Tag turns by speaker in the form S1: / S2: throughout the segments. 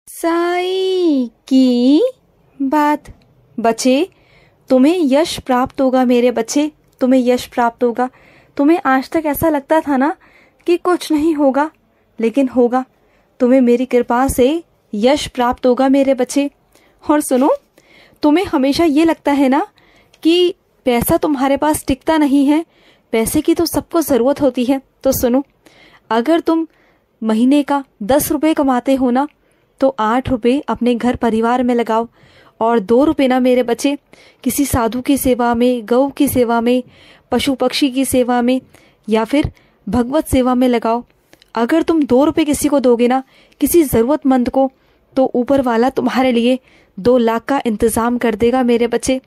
S1: साई की बात। बच्चे, तुम्हें यश प्राप्त होगा मेरे बच्चे, तुम्हें यश प्राप्त होगा। तुम्हें आज तक ऐसा लगता था ना कि कुछ नहीं होगा, लेकिन होगा। तुम्हें मेरी कृपा से यश प्राप्त होगा मेरे बच्चे। और सुनो, तुम्हें हमेशा ये लगता है ना कि पैसा तुम्हारे पास टिकता नहीं है, पैसे की तो सबको ज़रूरत होती है। तो सुनो, अगर तुम महीने का 10 रुपये कमाते हो ना, तो 8 रुपये अपने घर परिवार में लगाओ और 2 रुपये ना मेरे बच्चे किसी साधु की सेवा में, गौ की सेवा में, पशु पक्षी की सेवा में या फिर भगवत सेवा में लगाओ। अगर तुम 2 रुपये किसी को दोगे ना, किसी ज़रूरतमंद को, तो ऊपर वाला तुम्हारे लिए 2 लाख का इंतज़ाम कर देगा मेरे बच्चे।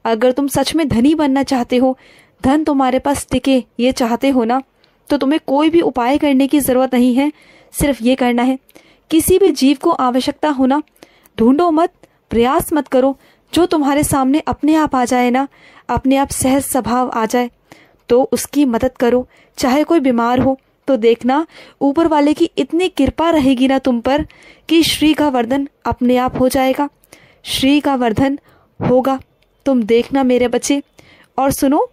S1: अगर तुम सच में धनी बनना चाहते हो, धन तुम्हारे पास टिके ये चाहते हो ना, तो तुम्हें कोई भी उपाय करने की ज़रूरत नहीं है। सिर्फ ये करना है, किसी भी जीव को आवश्यकता हो ना, ढूंढो मत, प्रयास मत करो, जो तुम्हारे सामने अपने आप आ जाए ना, अपने आप सहज स्वभाव आ जाए, तो उसकी मदद करो। चाहे कोई बीमार हो तो देखना, ऊपर वाले की इतनी कृपा रहेगी ना तुम पर कि श्री का वर्धन अपने आप हो जाएगा। श्री का वर्धन होगा, तुम देखना मेरे बच्चे। और सुनो,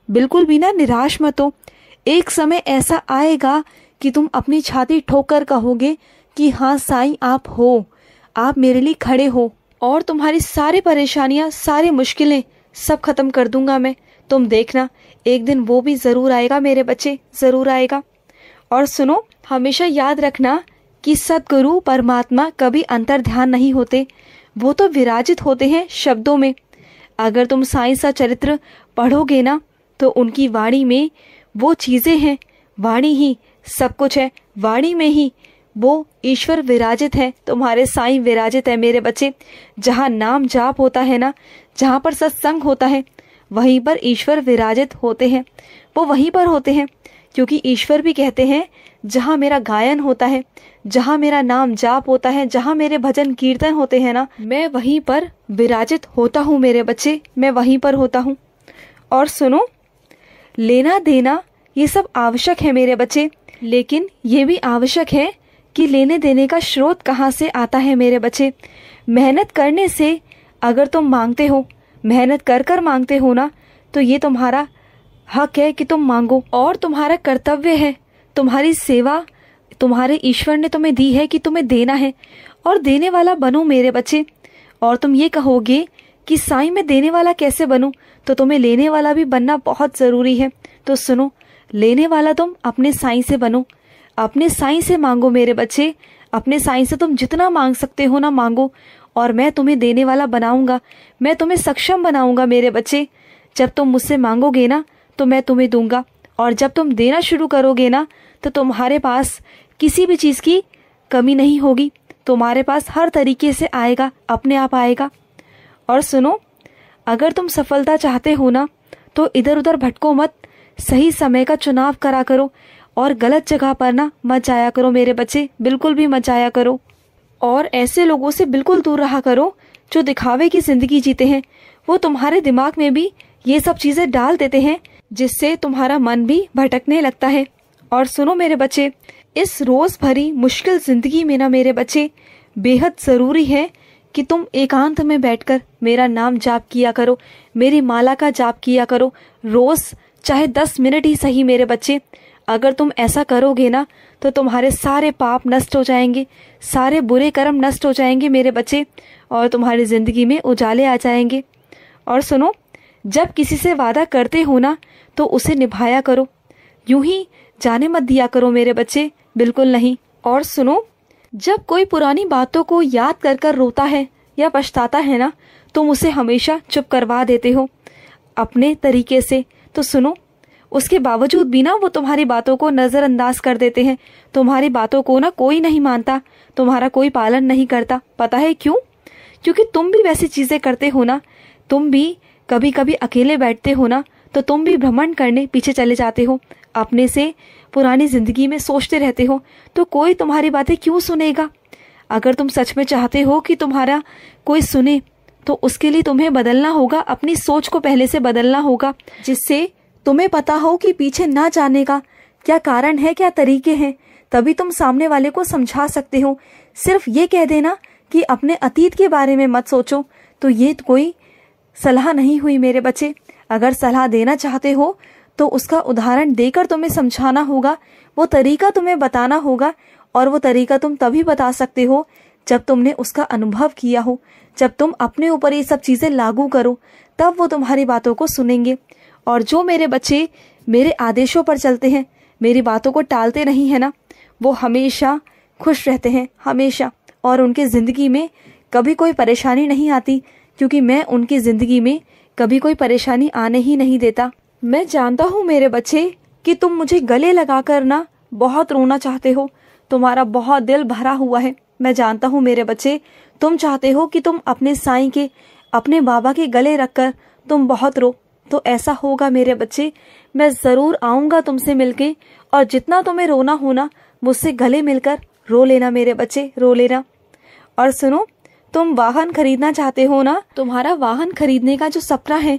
S1: बिल्कुल भी ना निराश मत हो। एक समय ऐसा आएगा कि तुम अपनी छाती ठोकर कहोगे कि हाँ साईं, आप हो, आप मेरे लिए खड़े हो और तुम्हारी सारी परेशानियां, सारी मुश्किलें सब खत्म कर दूंगा मैं। तुम देखना, एक दिन वो भी ज़रूर आएगा मेरे बच्चे, ज़रूर आएगा। और सुनो, हमेशा याद रखना कि सद्गुरु परमात्मा कभी अंतर्ध्यान नहीं होते, वो तो विराजित होते हैं शब्दों में। अगर तुम साईं सा चरित्र पढ़ोगे ना, तो उनकी वाणी में वो चीज़ें हैं, वाणी ही सब कुछ है, वाणी में ही वो ईश्वर विराजित है, तुम्हारे साईं विराजित है मेरे बच्चे। जहाँ नाम जाप होता है ना, जहाँ पर सत्संग होता है, वहीं पर ईश्वर विराजित होते हैं, वो वहीं पर होते हैं। क्योंकि ईश्वर भी कहते हैं, जहाँ मेरा गायन होता है, जहाँ मेरा नाम जाप होता है, जहाँ मेरे भजन कीर्तन होते हैं ना, मैं वहीं पर विराजित होता हूँ मेरे बच्चे, मैं वहीं पर होता हूँ। और सुनो, लेना देना ये सब आवश्यक है मेरे बच्चे, लेकिन ये भी आवश्यक है कि लेने देने का स्रोत कहाँ से आता है मेरे बच्चे। मेहनत करने से अगर तुम मांगते हो, मेहनत कर कर मांगते हो ना, तो ये तुम्हारा हक है कि तुम मांगो और तुम्हारा कर्तव्य है। तुम्हारी सेवा तुम्हारे ईश्वर ने तुम्हें दी है कि तुम्हें देना है, और देने वाला बनो मेरे बच्चे। और तुम ये कहोगे कि साईं मैं देने वाला कैसे बनूं, तो तुम्हें लेने वाला भी बनना बहुत ज़रूरी है। तो सुनो, लेने वाला तुम अपने साईं से बनो, अपने साईं से मांगो मेरे बच्चे। अपने साईं से तुम जितना मांग सकते हो ना मांगो, और मैं तुम्हें देने वाला बनाऊंगा, मैं तुम्हें सक्षम बनाऊंगा मेरे बच्चे। जब तुम मुझसे मांगोगे ना, तो मैं तुम्हें दूंगा, और जब तुम देना शुरू करोगे ना, तो तुम्हारे पास किसी भी चीज़ की कमी नहीं होगी, तुम्हारे पास हर तरीके से आएगा, अपने आप आएगा। और सुनो, अगर तुम सफलता चाहते हो ना, तो इधर उधर भटको मत, सही समय का चुनाव करा करो, और गलत जगह पर ना मत जाया करो मेरे बच्चे, बिल्कुल भी मत जाया करो। और ऐसे लोगों से बिल्कुल दूर रहा करो जो दिखावे की ज़िंदगी जीते हैं। वो तुम्हारे दिमाग में भी ये सब चीज़ें डाल देते हैं, जिससे तुम्हारा मन भी भटकने लगता है। और सुनो मेरे बच्चे, इस रोज़ भरी मुश्किल ज़िंदगी में ना मेरे बच्चे, बेहद ज़रूरी है कि तुम एकांत में बैठकर मेरा नाम जाप किया करो, मेरी माला का जाप किया करो रोज़, चाहे 10 मिनट ही सही मेरे बच्चे। अगर तुम ऐसा करोगे ना, तो तुम्हारे सारे पाप नष्ट हो जाएंगे, सारे बुरे कर्म नष्ट हो जाएंगे मेरे बच्चे, और तुम्हारी ज़िंदगी में उजाले आ जाएंगे। और सुनो, जब किसी से वादा करते हो ना, तो उसे निभाया करो, यूं ही जाने मत दिया करो मेरे बच्चे, बिल्कुल नहीं। और सुनो, जब कोई पुरानी बातों को याद कर कर रोता है या पछताता है ना, तुम उसे हमेशा चुप करवा देते हो अपने तरीके से। तो सुनो, उसके बावजूद भी ना वो तुम्हारी बातों को नज़रअंदाज कर देते हैं, तुम्हारी बातों को ना कोई नहीं मानता, तुम्हारा कोई पालन नहीं करता। पता है क्यों? क्योंकि तुम भी वैसी चीज़ें करते हो ना, तुम भी कभी कभी अकेले बैठते हो ना, तो तुम भी भ्रमण करने पीछे चले जाते हो, अपने से पुरानी ज़िंदगी में सोचते रहते हो, तो कोई तुम्हारी बातें क्यों सुनेगा? अगर तुम सच में चाहते हो कि तुम्हारा कोई सुने, तो उसके लिए तुम्हें बदलना होगा, अपनी सोच को पहले से बदलना होगा, जिससे तुम्हें पता हो कि पीछे ना जाने का क्या कारण है, क्या तरीके हैं। तभी तुम सामने वाले को समझा सकते हो, सिर्फ ये कह देना कि अपने अतीत के बारे में मत सोचो, तो ये कोई सलाह नहीं हुई मेरे बच्चे। अगर सलाह देना चाहते हो तो उसका उदाहरण देकर तुम्हें समझाना होगा, वो तरीका तुम्हें बताना होगा, और वो तरीका तुम तभी बता सकते हो जब तुमने उसका अनुभव किया हो, जब तुम अपने ऊपर ये सब चीजें लागू करो, तब वो तुम्हारी बातों को सुनेंगे। और जो मेरे बच्चे मेरे आदेशों पर चलते हैं, मेरी बातों को टालते नहीं है ना, वो हमेशा खुश रहते हैं, हमेशा, और उनके जिंदगी में कभी कोई परेशानी नहीं आती, क्योंकि मैं उनकी जिंदगी में कभी कोई परेशानी आने ही नहीं देता। मैं जानता हूँ मेरे बच्चे कि तुम मुझे गले लगाकर ना बहुत रोना चाहते हो, तुम्हारा बहुत दिल भरा हुआ है। मैं जानता हूँ मेरे बच्चे, तुम चाहते हो कि तुम अपने साईं के, अपने बाबा के गले रखकर तुम बहुत रो। तो ऐसा होगा मेरे बच्चे, मैं जरूर आऊंगा तुमसे मिलके, और जितना तुम्हें रोना हो ना, मुझसे गले मिलकर रो लेना मेरे बच्चे, रो लेना। और सुनो, तुम वाहन खरीदना चाहते हो ना, तुम्हारा वाहन खरीदने का जो सपना है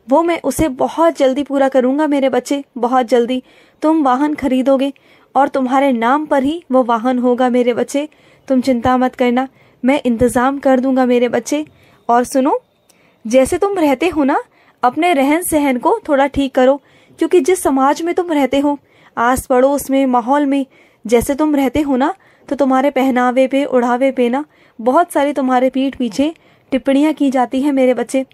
S1: वो मैं उसे बहुत जल्दी पूरा करूंगा मेरे बच्चे, बहुत जल्दी तुम वाहन खरीदोगे, और तुम्हारे नाम पर ही वो वाहन होगा मेरे बच्चे। तुम चिंता मत करना, मैं इंतजाम कर दूंगा मेरे बच्चे। और सुनो, जैसे तुम रहते हो ना, अपने रहन सहन को थोड़ा ठीक करो, क्योंकि जिस समाज में तुम रहते हो, आस पड़ोस में, माहौल में जैसे तुम रहते हो ना, तो तुम्हारे पहनावे पे, उड़ावे पे ना बहुत सारी तुम्हारे पीठ पीछे टिप्पणियां की जाती है मेरे बच्चे।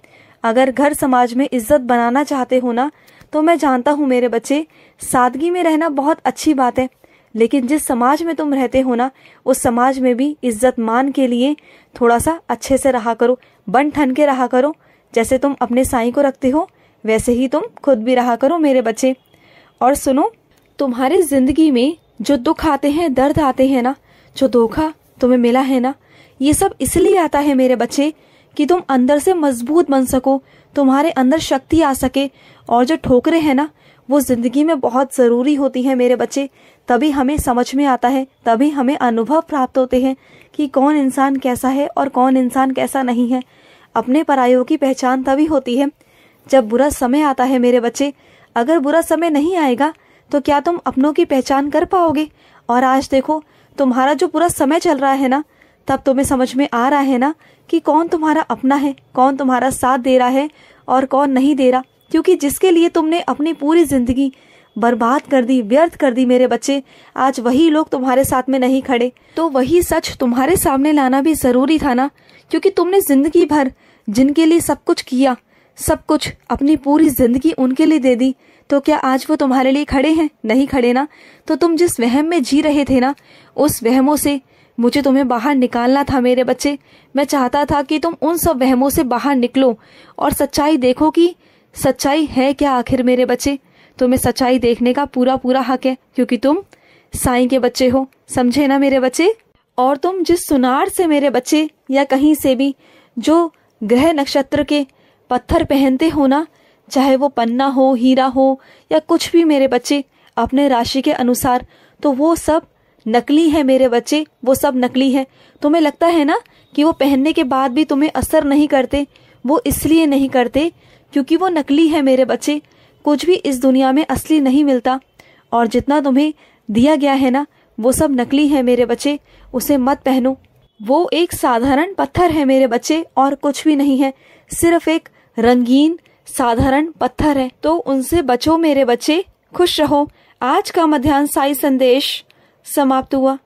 S1: अगर घर समाज में इज्जत बनाना चाहते हो ना, तो मैं जानता हूँ मेरे बच्चे, सादगी में रहना बहुत अच्छी बात है, लेकिन जिस समाज में तुम रहते हो ना, उस समाज में भी इज्जत मान के लिए थोड़ा सा अच्छे से रहा करो, बन ठन के रहा करो। जैसे तुम अपने साईं को रखते हो, वैसे ही तुम खुद भी रहा करो मेरे बच्चे। और सुनो, तुम्हारे जिंदगी में जो दुख आते हैं, दर्द आते हैं ना, जो धोखा तुम्हें मिला है ना, ये सब इसलिए आता है मेरे बच्चे कि तुम अंदर से मजबूत बन सको, तुम्हारे अंदर शक्ति आ सके। और जो ठोकरें हैं ना, वो जिंदगी में बहुत जरूरी होती है मेरे बच्चे, तभी हमें समझ में आता है, तभी हमें अनुभव प्राप्त होते हैं कि कौन इंसान कैसा है और कौन इंसान कैसा नहीं है। अपने परायों की पहचान तभी होती है जब बुरा समय आता है मेरे बच्चे। अगर बुरा समय नहीं आएगा तो क्या तुम अपनों की पहचान कर पाओगे? और आज देखो, तुम्हारा जो बुरा समय चल रहा है ना, तब तुम्हें समझ में आ रहा है ना कि कौन तुम्हारा अपना है, कौन तुम्हारा साथ दे रहा है और कौन नहीं दे रहा। क्योंकि जिसके लिए तुमने अपनी पूरी जिंदगी बर्बाद कर दी, व्यर्थ कर दी मेरे बच्चे, आज वही लोग तुम्हारे साथ में नहीं खड़े। तो वही सच तुम्हारे सामने लाना भी जरूरी था ना, क्योंकि तुमने जिंदगी भर जिनके लिए सब कुछ किया, सब कुछ, अपनी पूरी जिंदगी उनके लिए दे दी, तो क्या आज वो तुम्हारे लिए खड़े हैं? नहीं खड़े ना। तो तुम जिस वहम में जी रहे थे ना, उस वहमों से मुझे तुम्हें बाहर निकालना था मेरे बच्चे। मैं चाहता था कि तुम उन सब वहमों से बाहर निकलो और सच्चाई देखो कि सच्चाई है क्या आखिर मेरे बच्चे। तुम्हें सच्चाई देखने का पूरा पूरा हक है, क्योंकि तुम साईं के बच्चे हो, समझे ना मेरे बच्चे। और तुम जिस सुनार से मेरे बच्चे, या कहीं से भी जो ग्रह नक्षत्र के पत्थर पहनते हो ना, चाहे वो पन्ना हो, हीरा हो, या कुछ भी मेरे बच्चे, अपने राशि के अनुसार, तो वो सब नकली है मेरे बच्चे, वो सब नकली है। तुम्हें लगता है ना कि वो पहनने के बाद भी तुम्हें असर नहीं करते, वो इसलिए नहीं करते क्योंकि वो नकली है मेरे बच्चे। कुछ भी इस दुनिया में असली नहीं मिलता, और जितना तुम्हें दिया गया है ना, वो सब नकली है मेरे बच्चे, उसे मत पहनो। वो एक साधारण पत्थर है मेरे बच्चे, और कुछ भी नहीं है, सिर्फ एक रंगीन साधारण पत्थर है। तो उनसे बचो मेरे बच्चे, खुश रहो। आज का मध्याह्न साई संदेश समाप्त हुआ।